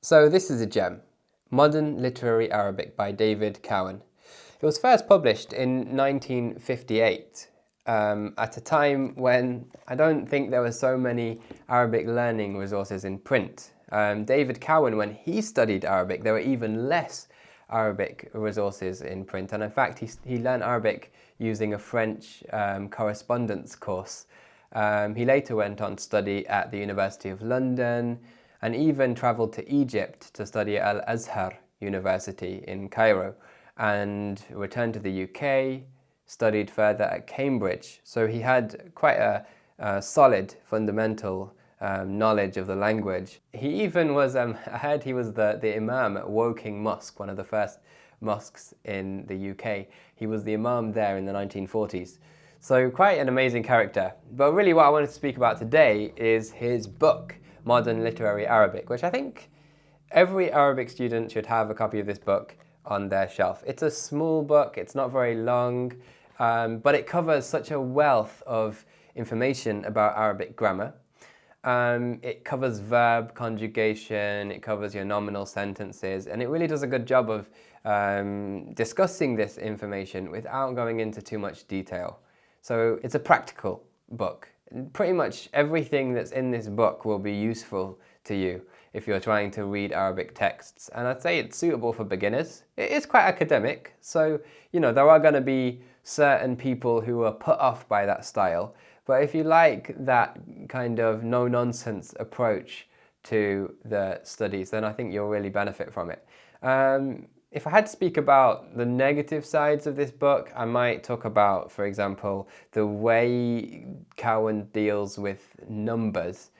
So this is a gem, Modern Literary Arabic by David Cowan. It was first published in 1958, at a time when I don't think there were so many Arabic learning resources in print. David Cowan, when he studied Arabic, there were even less Arabic resources in print, and in fact he learned Arabic using a French correspondence course. He later went on to study at the University of London, and even travelled to Egypt to study at Al-Azhar University in Cairo, and returned to the UK, studied further at Cambridge. So he had quite a solid fundamental knowledge of the language. He even was, I heard he was the Imam at Woking Mosque, one of the first mosques in the UK. He was the Imam there in the 1940s. So quite an amazing character. But really what I wanted to speak about today is his book, Modern Literary Arabic, which I think every Arabic student should have a copy of this book on their shelf. It's a small book, it's not very long, but it covers such a wealth of information about Arabic grammar. It covers verb conjugation, it covers your nominal sentences, and it really does a good job of discussing this information without going into too much detail. So it's a practical book. Pretty much everything that's in this book will be useful to you if you're trying to read Arabic texts. And I'd say it's suitable for beginners. It is quite academic, so there are going to be certain people who are put off by that style. But if you like that kind of no-nonsense approach to the studies, then I think you'll really benefit from it. If I had to speak about the negative sides of this book, I might talk about, for example, the way Cowan deals with numbers.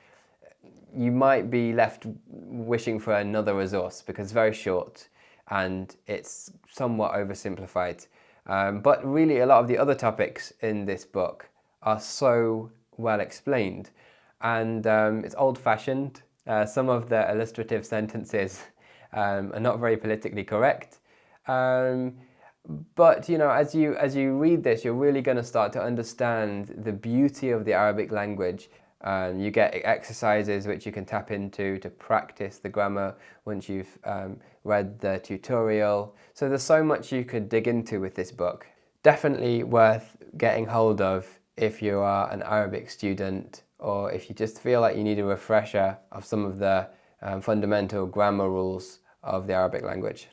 You might be left wishing for another resource because it's very short and it's somewhat oversimplified. But really a lot of the other topics in this book are so well explained, and it's old-fashioned. Some of the illustrative sentences are not very politically correct. But as you read this, you're really going to start to understand the beauty of the Arabic language. You get exercises which you can tap into to practice the grammar once you've read the tutorial. So there's so much you could dig into with this book. Definitely worth getting hold of if you are an Arabic student, or if you just feel like you need a refresher of some of the fundamental grammar rules of the Arabic language.